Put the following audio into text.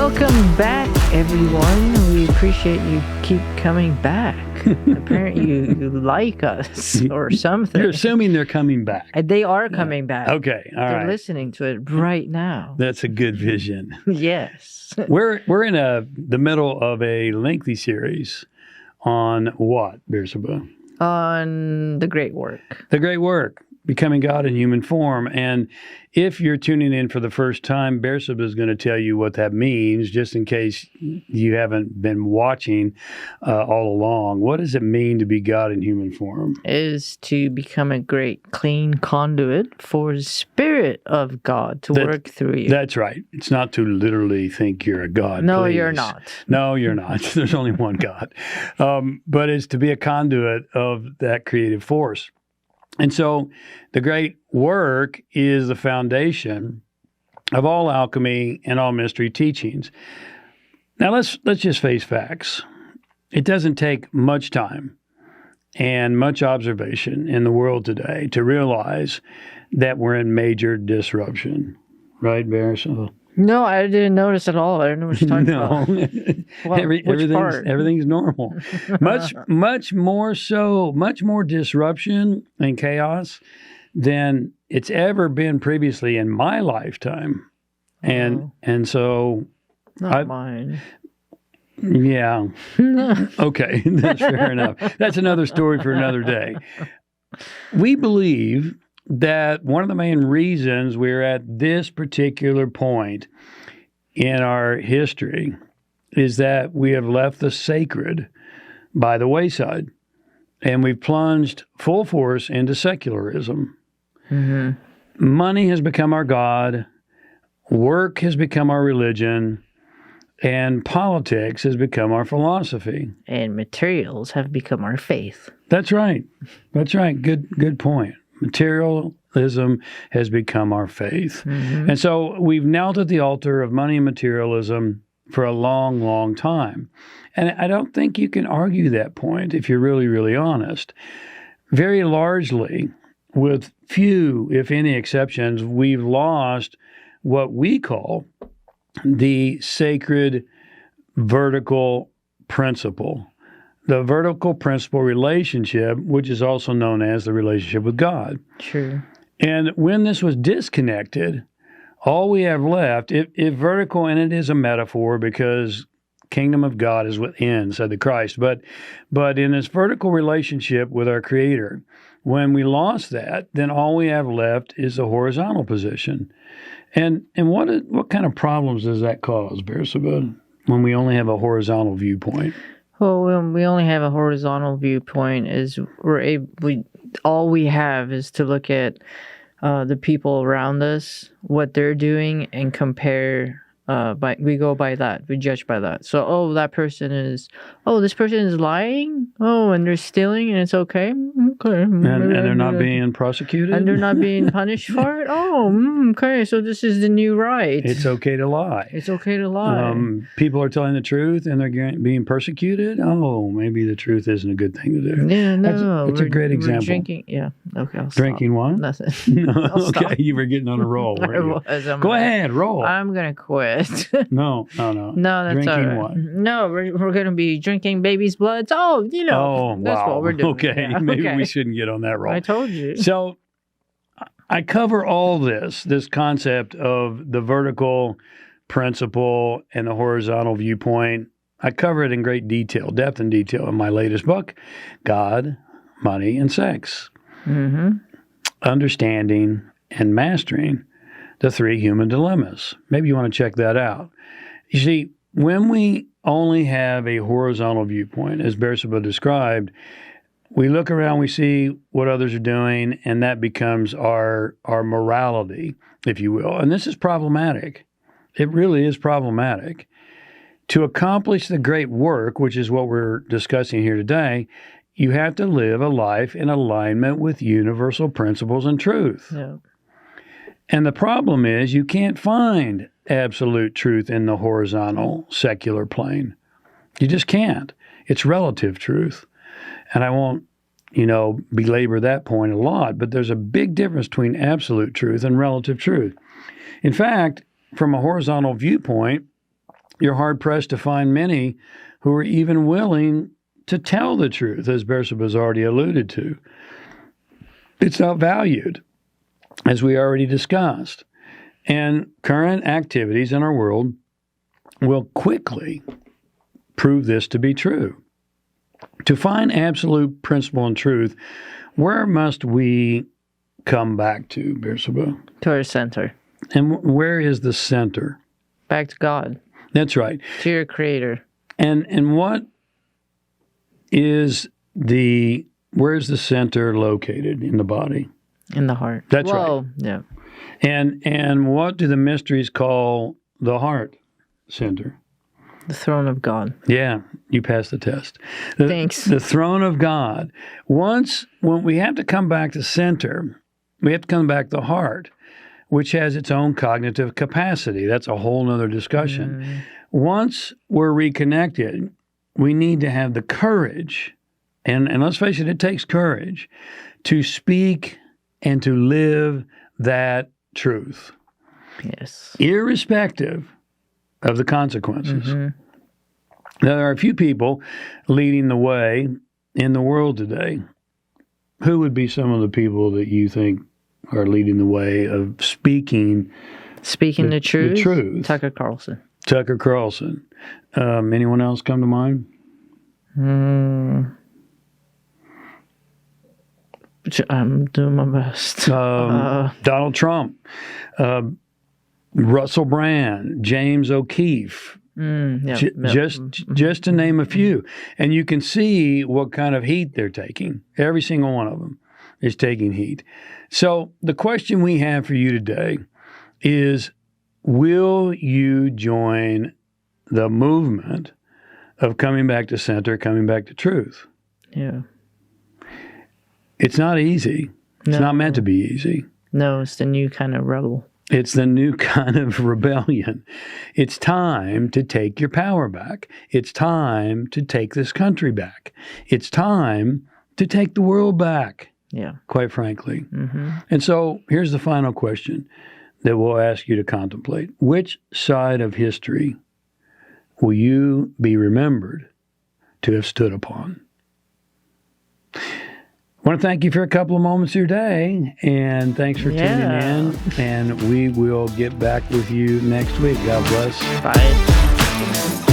Welcome back, everyone. We appreciate you keep coming back. Apparently, you like us or something. You're assuming they're coming back. They are coming back. Okay, all They're right. listening to it right now. That's a good vision. Yes. We're in the middle of a lengthy series on what, Beersheba? On the great work. The great work, becoming God in human form. And if you're tuning in for the first time, Beersheba is going to tell you what that means, just in case you haven't been watching all along. What does it mean to be God in human form? Is to become a great, clean conduit for the Spirit of God to work through you. That's right. It's not to literally think you're a God. No, please. you're not. No, you're not. There's only one God. But it's to be a conduit of that creative force. And so the great work is the foundation of all alchemy and all mystery teachings. Now let's just face facts. It doesn't take much time and much observation in the world today to realize that we're in major disruption. Right, Beersheba? No, I didn't notice at all. I don't know what you're talking about. Well, everything's normal. much more disruption and chaos than it's ever been previously in my lifetime. And so not mine. Yeah. Okay, that's fair enough. That's another story for another day. We believe that one of the main reasons we're at this particular point in our history is that we have left the sacred by the wayside, and we've plunged full force into secularism. Mm-hmm. Money has become our God, work has become our religion, and politics has become our philosophy. And materials have become our faith. That's right. That's right. Good point. Materialism has become our faith. Mm-hmm. And so we've knelt at the altar of money and materialism for a long, long time. And I don't think you can argue that point if you're really, really honest. Very largely, with few, if any, exceptions, we've lost what we call the sacred vertical principle. The vertical principle relationship, which is also known as the relationship with God. True. And when this was disconnected, all we have left, if vertical, and it is a metaphor because kingdom of God is within, said the Christ, but in this vertical relationship with our Creator, when we lost that, then all we have left is the horizontal position. And what kind of problems does that cause, Beersheba, when we only have a horizontal viewpoint? Well, when we only have a horizontal viewpoint, is all we have is to look at the people around us, what they're doing, and compare. We go by that. We judge by that. So, this person is lying. Oh, and they're stealing, and it's okay. Okay. And they're not being prosecuted? And they're not being punished for it? Oh, okay. So this is the new right. It's okay to lie. It's okay to lie. People are telling the truth, and they're being persecuted? Oh, maybe the truth isn't a good thing to do. Yeah, no. That's a great example. Drinking, yeah. Okay, I'll Drinking stop. what? Nothing. Okay, you were getting on a roll. Go ahead, roll. I'm going to quit. No, No, that's drinking all right. what? No, we're going to be drinking baby's blood. Oh, that's what we're doing. Okay, Yeah, maybe okay. we shouldn't get on that roll. I told you. So I cover all this concept of the vertical principle and the horizontal viewpoint. I cover it in great detail, depth and detail in my latest book, God, Money, and Sex. Mm-hmm. Understanding and Mastering the Three Human Dilemmas. Maybe you want to check that out. You see, when we only have a horizontal viewpoint, as Beersheba described, we look around, we see what others are doing, and that becomes our morality, if you will. And this is problematic. It really is problematic. To accomplish the great work, which is what we're discussing here today, you have to live a life in alignment with universal principles and truth. Yeah. And the problem is you can't find absolute truth in the horizontal secular plane. You just can't. It's relative truth. And I won't, belabor that point a lot, but there's a big difference between absolute truth and relative truth. In fact, from a horizontal viewpoint, you're hard-pressed to find many who are even willing to tell the truth, as Bersabas already alluded to. It's not valued, as we already discussed. And current activities in our world will quickly prove this to be true. To find absolute principle and truth, where must we come back to, Bersabas? To our center. And where is the center? Back to God. That's right. To your Creator. And what is where's the center located in the body? In the heart. That's right. Yeah. And what do the mysteries call the heart center? The throne of God. Yeah, you passed the test. Thanks. The throne of God. When we have to come back to center, we have to come back to the heart, which has its own cognitive capacity. That's a whole nother discussion. Once we're reconnected, we need to have the courage, and let's face it, it takes courage, to speak and to live that truth. Yes. Irrespective of the consequences. Now, there are a few people leading the way in the world today. Who would be some of the people that you think are leading the way of speaking the truth? The truth. Tucker Carlson. Tucker Carlson. Anyone else come to mind? I'm doing my best. Donald Trump. Russell Brand, James O'Keefe, just to name a few. And you can see what kind of heat they're taking. Every single one of them is taking heat. So the question we have for you today is, will you join the movement of coming back to center, coming back to truth? Yeah. It's not easy. It's not meant to be easy. No, it's the new kind of rebel. It's the new kind of rebellion. It's time to take your power back. It's time to take this country back. It's time to take the world back, quite frankly. And so here's the final question that we'll ask you to contemplate. Which side of history will you be remembered to have stood upon? I want to thank you for a couple of moments of your day, and thanks for tuning in, and we will get back with you next week. God bless. Bye.